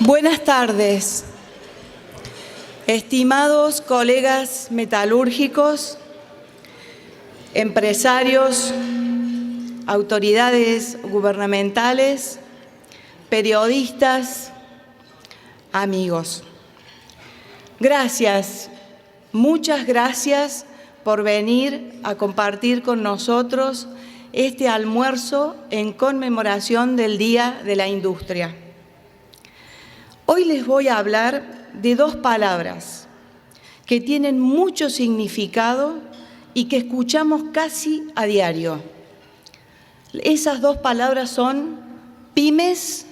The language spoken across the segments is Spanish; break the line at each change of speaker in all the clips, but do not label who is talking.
Buenas tardes, estimados colegas metalúrgicos, empresarios, autoridades gubernamentales, periodistas, amigos. Gracias, muchas gracias por venir a compartir con nosotros este almuerzo en conmemoración del Día de la Industria. Hoy les voy a hablar de dos palabras que tienen mucho significado y que escuchamos casi a diario. Esas dos palabras son pymes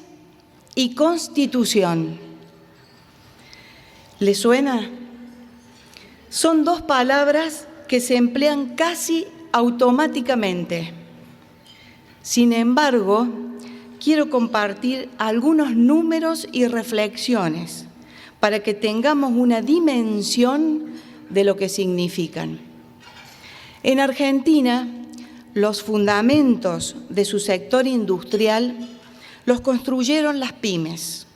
y constitución. ¿Les suena? Son dos palabras que se emplean casi automáticamente. Sin embargo, quiero compartir algunos números y reflexiones para que tengamos una dimensión de lo que significan. En Argentina, los fundamentos de su sector industrial los construyeron las pymes,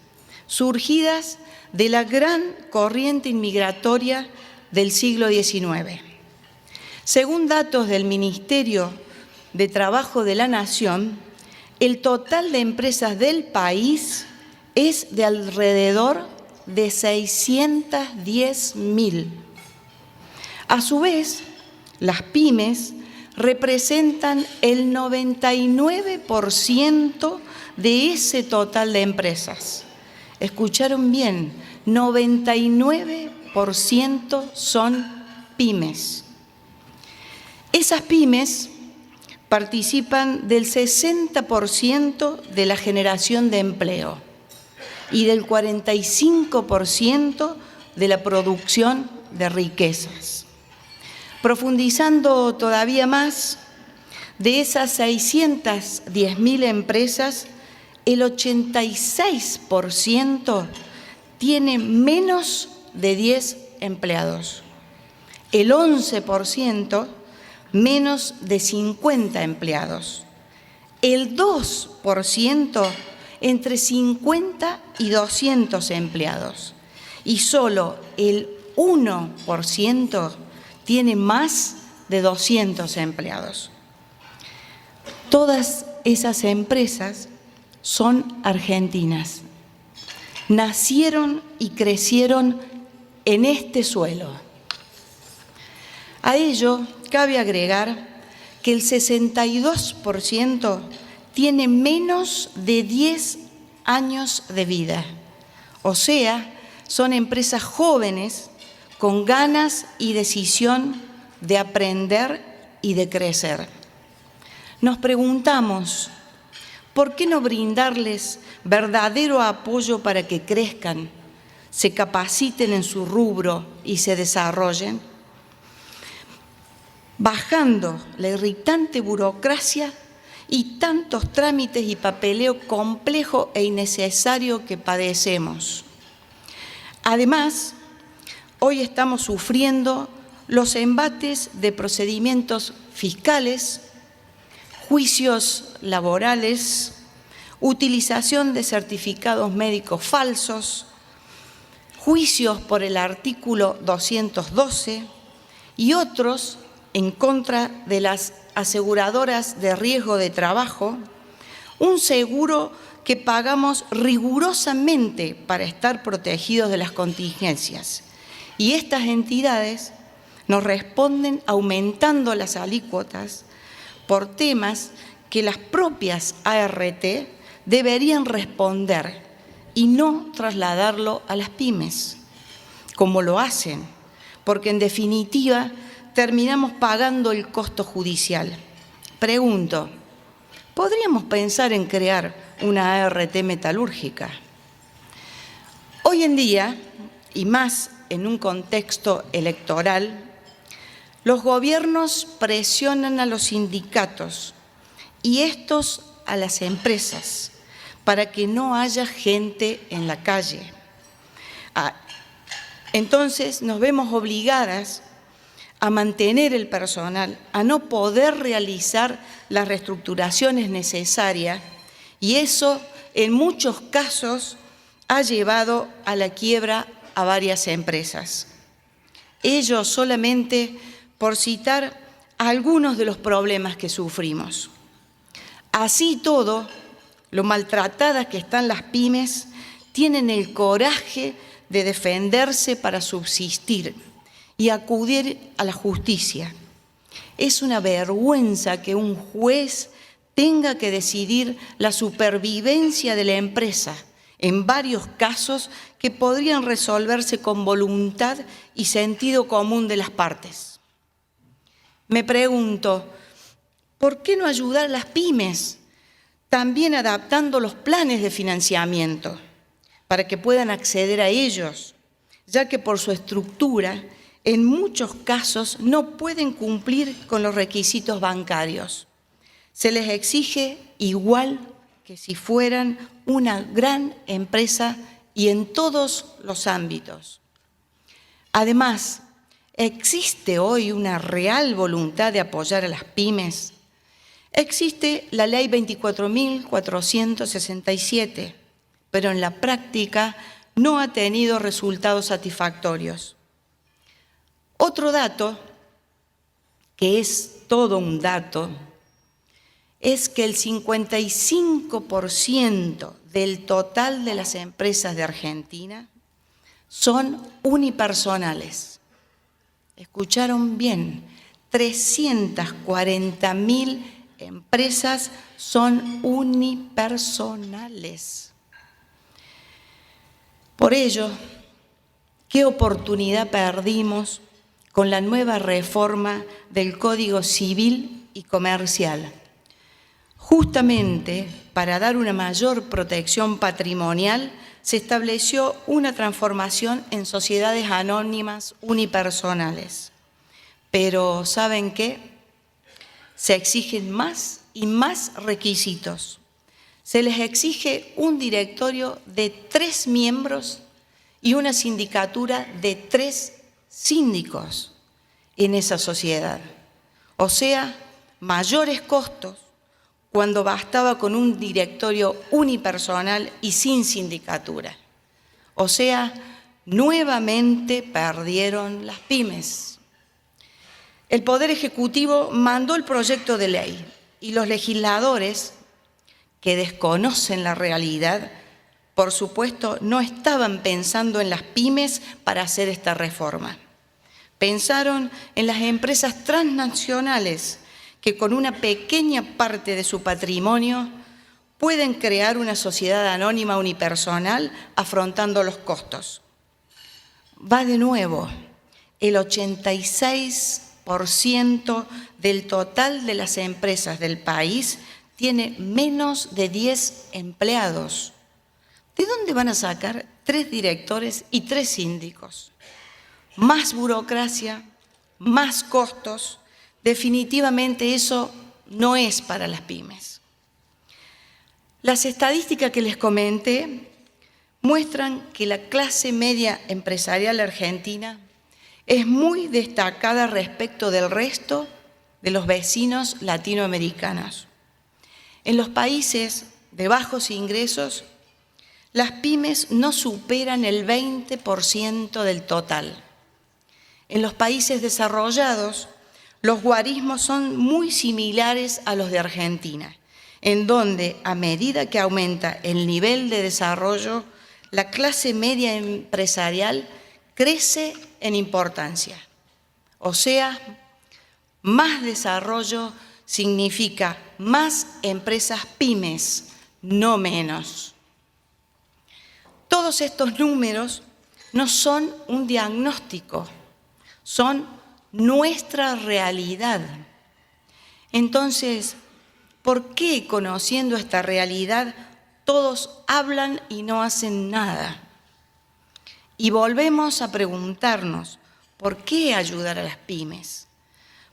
surgidas de la gran corriente inmigratoria del siglo XIX. Según datos del Ministerio de Trabajo de la Nación, el total de empresas del país es de alrededor de 610.000. A su vez, las pymes representan el 99% de ese total de empresas. ¿Escucharon bien? 99% son pymes. Esas pymes participan del 60% de la generación de empleo y del 45% de la producción de riquezas. Profundizando todavía más, de esas 610.000 empresas, el 86% tiene menos de 10 empleados, el 11% menos de 50 empleados, el 2% entre 50 y 200 empleados y solo el 1% tiene más de 200 empleados. Todas esas empresas son argentinas, nacieron y crecieron en este suelo. A ello cabe agregar que el 62% tiene menos de 10 años de vida, o sea, son empresas jóvenes con ganas y decisión de aprender y de crecer. Nos preguntamos, ¿por qué no brindarles verdadero apoyo para que crezcan, se capaciten en su rubro y se desarrollen? Bajando la irritante burocracia y tantos trámites y papeleo complejo e innecesario que padecemos. Además, hoy estamos sufriendo los embates de procedimientos fiscales, juicios laborales, utilización de certificados médicos falsos, juicios por el artículo 212 y otros en contra de las aseguradoras de riesgo de trabajo, un seguro que pagamos rigurosamente para estar protegidos de las contingencias. Y estas entidades nos responden aumentando las alícuotas por temas que las propias ART deberían responder y no trasladarlo a las pymes, como lo hacen, porque en definitiva terminamos pagando el costo judicial. Pregunto, ¿podríamos pensar en crear una ART metalúrgica? Hoy en día, y más en un contexto electoral, los gobiernos presionan a los sindicatos y estos a las empresas para que no haya gente en la calle. Entonces nos vemos obligadas a mantener el personal, a no poder realizar las reestructuraciones necesarias y eso en muchos casos ha llevado a la quiebra a varias empresas. Ello solamente por citar algunos de los problemas que sufrimos. Así todo, lo maltratadas que están las pymes tienen el coraje de defenderse para subsistir y acudir a la justicia. Es una vergüenza que un juez tenga que decidir la supervivencia de la empresa en varios casos que podrían resolverse con voluntad y sentido común de las partes. Me pregunto, ¿por qué no ayudar a las pymes? También adaptando los planes de financiamiento para que puedan acceder a ellos, ya que por su estructura, en muchos casos no pueden cumplir con los requisitos bancarios. Se les exige igual que si fueran una gran empresa y en todos los ámbitos. Además, ¿existe hoy una real voluntad de apoyar a las pymes? Existe la Ley 24.467, pero en la práctica no ha tenido resultados satisfactorios. Otro dato, que es todo un dato, es que el 55% del total de las empresas de Argentina son unipersonales. ¿Escucharon bien? 340.000 empresas son unipersonales. Por ello, ¿qué oportunidad perdimos con la nueva reforma del Código Civil y Comercial? Justamente para dar una mayor protección patrimonial, se estableció una transformación en sociedades anónimas unipersonales. Pero, ¿saben qué? Se exigen más y más requisitos. Se les exige un directorio de 3 miembros y una sindicatura de 3 síndicos en esa sociedad. O sea, mayores costos cuando bastaba con un directorio unipersonal y sin sindicatura. O sea, nuevamente perdieron las pymes. El Poder Ejecutivo mandó el proyecto de ley y los legisladores, que desconocen la realidad, por supuesto, no estaban pensando en las pymes para hacer esta reforma. Pensaron en las empresas transnacionales que con una pequeña parte de su patrimonio pueden crear una sociedad anónima unipersonal afrontando los costos. Va de nuevo, el 86% del total de las empresas del país tiene menos de 10 empleados. ¿De dónde van a sacar 3 directores y 3 síndicos? Más burocracia, más costos. Definitivamente eso no es para las pymes. Las estadísticas que les comenté muestran que la clase media empresarial argentina es muy destacada respecto del resto de los vecinos latinoamericanos. En los países de bajos ingresos, las pymes no superan el 20% del total. En los países desarrollados, los guarismos son muy similares a los de Argentina, en donde, a medida que aumenta el nivel de desarrollo, la clase media empresarial crece en importancia. O sea, más desarrollo significa más empresas pymes, no menos. Todos estos números no son un diagnóstico, son nuestra realidad. Entonces, ¿por qué conociendo esta realidad todos hablan y no hacen nada? Y volvemos a preguntarnos, ¿por qué ayudar a las pymes?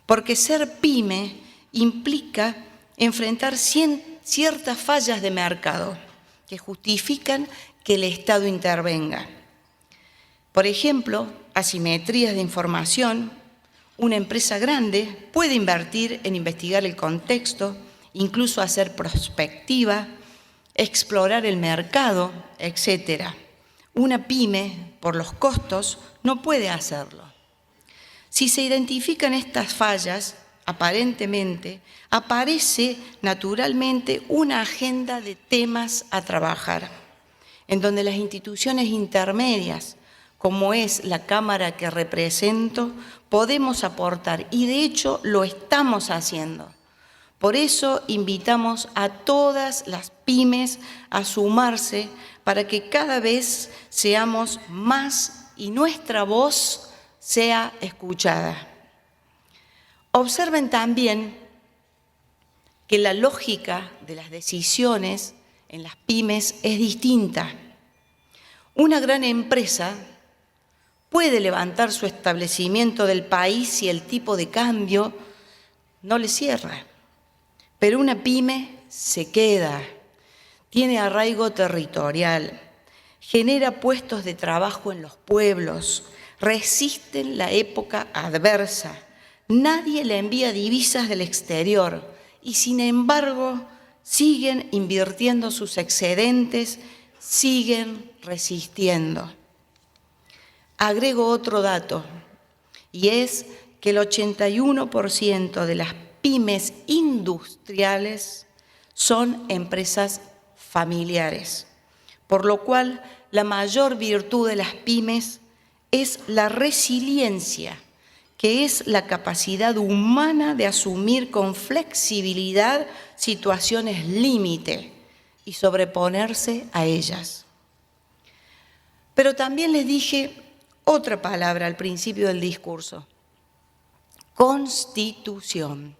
Porque ser pyme implica enfrentar ciertas fallas de mercado que justifican que el Estado intervenga. Por ejemplo, asimetrías de información. Una empresa grande puede invertir en investigar el contexto, incluso hacer prospectiva, explorar el mercado, etc. Una pyme, por los costos, no puede hacerlo. Si se identifican estas fallas, aparentemente, aparece naturalmente una agenda de temas a trabajar, en donde las instituciones intermedias, como es la Cámara que represento, podemos aportar, y de hecho lo estamos haciendo. Por eso invitamos a todas las pymes a sumarse para que cada vez seamos más y nuestra voz sea escuchada. Observen también que la lógica de las decisiones en las pymes es distinta. Una gran empresa puede levantar su establecimiento del país si el tipo de cambio no le cierra. Pero una pyme se queda, tiene arraigo territorial, genera puestos de trabajo en los pueblos, resisten la época adversa, nadie le envía divisas del exterior y sin embargo siguen invirtiendo sus excedentes, siguen resistiendo. Agrego otro dato y es que el 81% de las pymes industriales son empresas familiares, por lo cual la mayor virtud de las pymes es la resiliencia, que es la capacidad humana de asumir con flexibilidad situaciones límite y sobreponerse a ellas. Pero también les dije otra palabra al principio del discurso: constitución.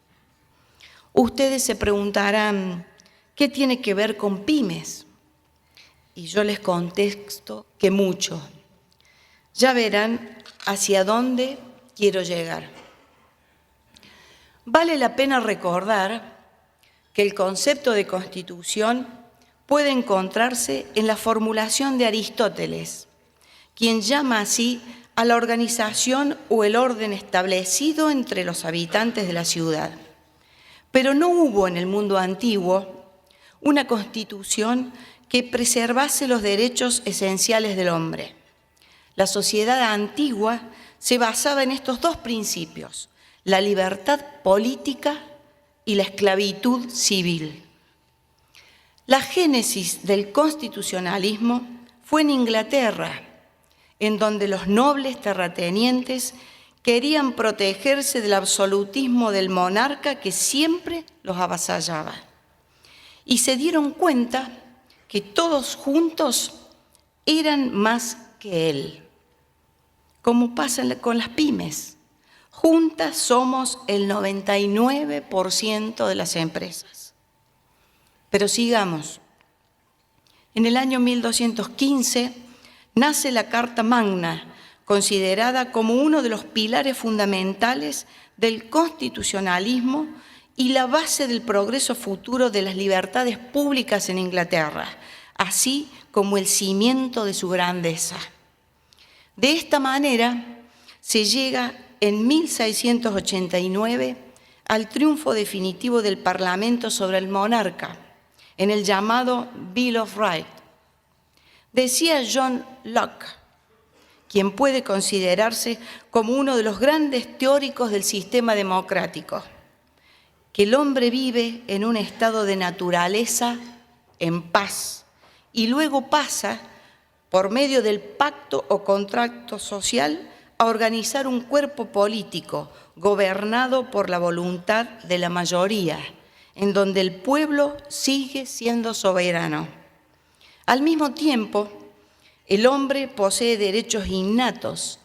Ustedes se preguntarán, ¿qué tiene que ver con pymes? Y yo les contesto que mucho. Ya verán hacia dónde quiero llegar. Vale la pena recordar que el concepto de constitución puede encontrarse en la formulación de Aristóteles, quien llama así a la organización o el orden establecido entre los habitantes de la ciudad. Pero no hubo en el mundo antiguo una constitución que preservase los derechos esenciales del hombre. La sociedad antigua se basaba en estos dos principios: la libertad política y la esclavitud civil. La génesis del constitucionalismo fue en Inglaterra, en donde los nobles terratenientes querían protegerse del absolutismo del monarca que siempre los avasallaba. Y se dieron cuenta que todos juntos eran más que él. Como pasa con las pymes, juntas somos el 99% de las empresas. Pero sigamos. En el año 1215 nace la Carta Magna, considerada como uno de los pilares fundamentales del constitucionalismo y la base del progreso futuro de las libertades públicas en Inglaterra, así como el cimiento de su grandeza. De esta manera se llega en 1689 al triunfo definitivo del Parlamento sobre el monarca, en el llamado Bill of Rights. Decía John Locke, quien puede considerarse como uno de los grandes teóricos del sistema democrático, que el hombre vive en un estado de naturaleza en paz y luego pasa, por medio del pacto o contrato social, a organizar un cuerpo político gobernado por la voluntad de la mayoría, en donde el pueblo sigue siendo soberano. Al mismo tiempo, el hombre posee derechos innatos,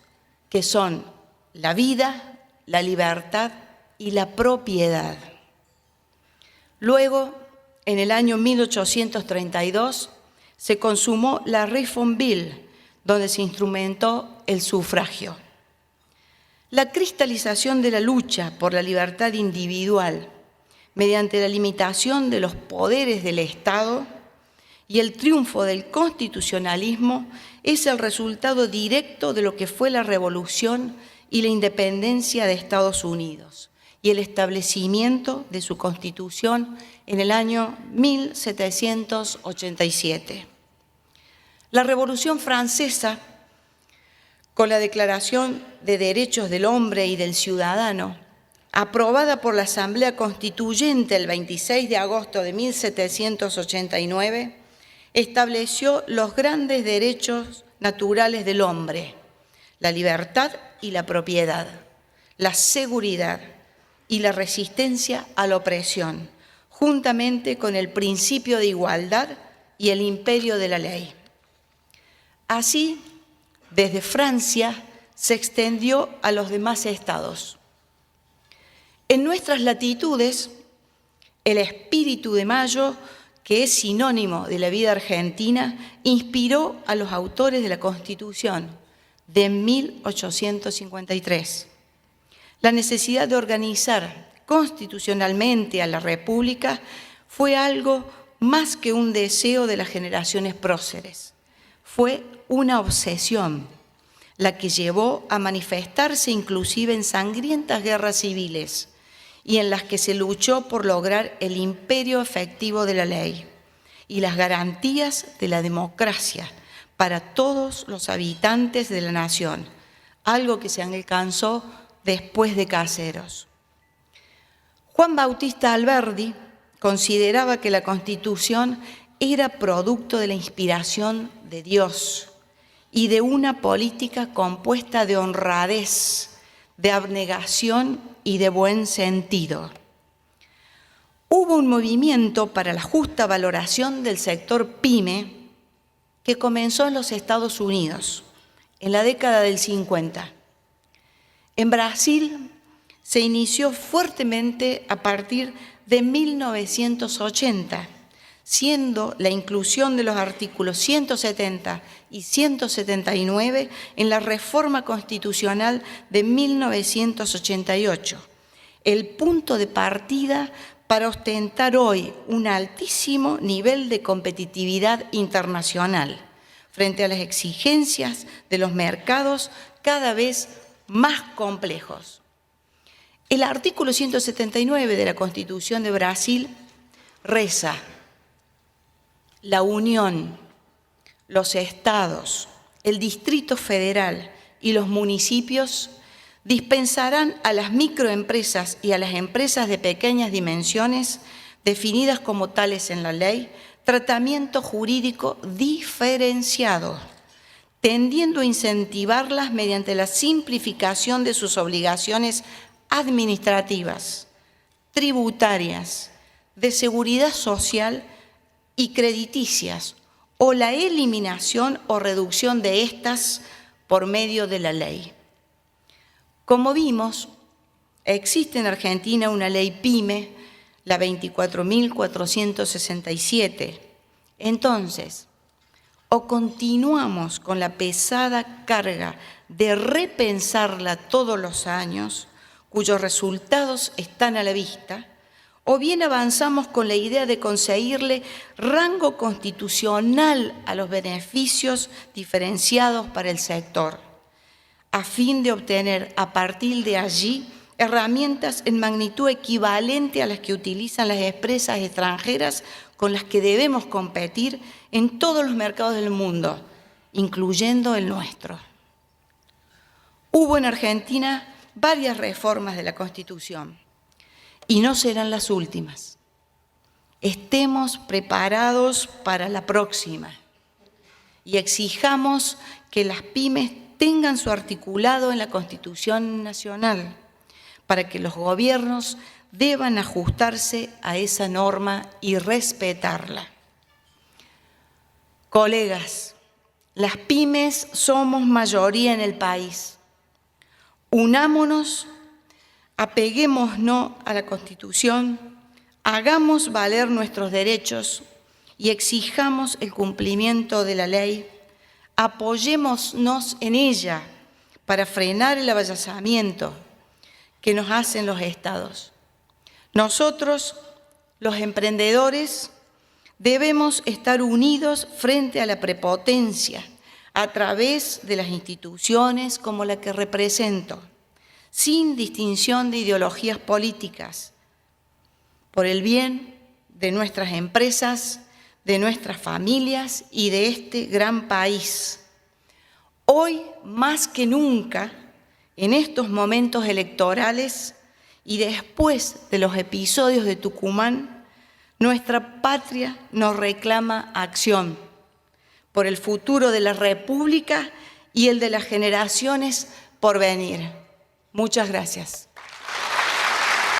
que son la vida, la libertad y la propiedad. Luego, en el año 1832, se consumó la Reform Bill, donde se instrumentó el sufragio. La cristalización de la lucha por la libertad individual mediante la limitación de los poderes del Estado y el triunfo del constitucionalismo es el resultado directo de lo que fue la revolución y la independencia de Estados Unidos y el establecimiento de su Constitución en el año 1787. La Revolución Francesa, con la Declaración de Derechos del Hombre y del Ciudadano, aprobada por la Asamblea Constituyente el 26 de agosto de 1789, estableció los grandes derechos naturales del hombre: la libertad y la propiedad, la seguridad y la resistencia a la opresión, juntamente con el principio de igualdad y el imperio de la ley. Así, desde Francia se extendió a los demás estados. En nuestras latitudes, el espíritu de Mayo, que es sinónimo de la vida argentina, inspiró a los autores de la Constitución de 1853. La necesidad de organizar constitucionalmente a la República fue algo más que un deseo de las generaciones próceres. Fue una obsesión, la que llevó a manifestarse inclusive en sangrientas guerras civiles y en las que se luchó por lograr el imperio efectivo de la ley y las garantías de la democracia para todos los habitantes de la nación, algo que se alcanzó después de Caseros. Juan Bautista Alberdi consideraba que la Constitución era producto de la inspiración de Dios y de una política compuesta de honradez, de abnegación y de buen sentido. Hubo un movimiento para la justa valoración del sector PYME que comenzó en los Estados Unidos en la década del 50. En Brasil se inició fuertemente a partir de 1980, siendo la inclusión de los artículos 170 y 179 en la reforma constitucional de 1988, el punto de partida para ostentar hoy un altísimo nivel de competitividad internacional frente a las exigencias de los mercados cada vez más complejos. El artículo 179 de la Constitución de Brasil reza: la Unión, los estados, el Distrito Federal y los municipios dispensarán a las microempresas y a las empresas de pequeñas dimensiones, definidas como tales en la ley, tratamiento jurídico diferenciado, tendiendo a incentivarlas mediante la simplificación de sus obligaciones administrativas, tributarias, de seguridad social y crediticias, o la eliminación o reducción de estas por medio de la ley. Como vimos, existe en Argentina una ley PYME, la 24.467. Entonces, o continuamos con la pesada carga de repensarla todos los años, cuyos resultados están a la vista, o bien avanzamos con la idea de conseguirle rango constitucional a los beneficios diferenciados para el sector, a fin de obtener a partir de allí herramientas en magnitud equivalente a las que utilizan las empresas extranjeras con las que debemos competir en todos los mercados del mundo, incluyendo el nuestro. Hubo en Argentina varias reformas de la Constitución y no serán las últimas. Estemos preparados para la próxima y exijamos que las pymes tengan su articulado en la Constitución Nacional para que los gobiernos deban ajustarse a esa norma y respetarla. Colegas, las pymes somos mayoría en el país. Unámonos, apeguémonos a la Constitución, hagamos valer nuestros derechos y exijamos el cumplimiento de la ley. Apoyémonos en ella para frenar el avallazamiento que nos hacen los estados. Nosotros, los emprendedores, debemos estar unidos frente a la prepotencia a través de las instituciones como la que represento, sin distinción de ideologías políticas, por el bien de nuestras empresas, de nuestras familias y de este gran país. Hoy, más que nunca, en estos momentos electorales y después de los episodios de Tucumán, nuestra patria nos reclama acción por el futuro de la República y el de las generaciones por venir. Muchas gracias.